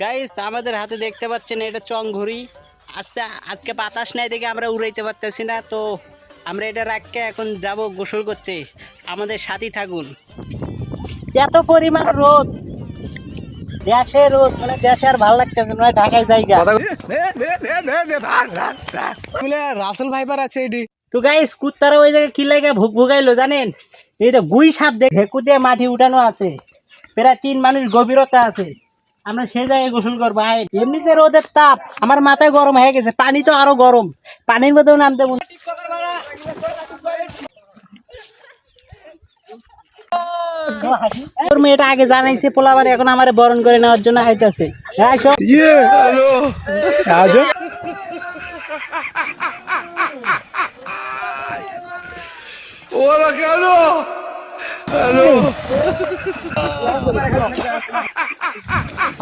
Guys আমাদের হাতে দেখতে পাচ্ছেন এটা চংঘুরি। আচ্ছা আজকে বাতাস নাই দেখে আমরা উড়াইতে পারতেছি না, তো আমরা এটা রাখকে এখন যাব গোসল করতে। আমাদের সাথী থাকুন। এত পরিমাণ রোদ, দেশে রোদ, মানে দেশে আর ভালো লাগতেছে না, ঢাকায় জায়গা। রাসেল ভাইপার আছে এটি। তো গাইস কুত্তারা ওই জায়গায় কি লাগে ভুক ভুকাইলো জানেন? এই তো গুই সাপ দেখে ভেকু দিয়ে মাটি উঠানো আছে, প্রায় 3 মানুষ গভীরতা আছে। আমরা সেই জায়গায় গোসল করবো। এমনি যে রোদের তাপ, আমার মাথায় গরম হয়ে গেছে, পানি তো আরো গরম, পানির মধ্যেও নামতে মন। তোর মেয়েটা আগে জানাইছে পোলাবার, এখন আমার বরণ করে নেওয়ার জন্য আইতাছে। Hola, Carlos. Hello.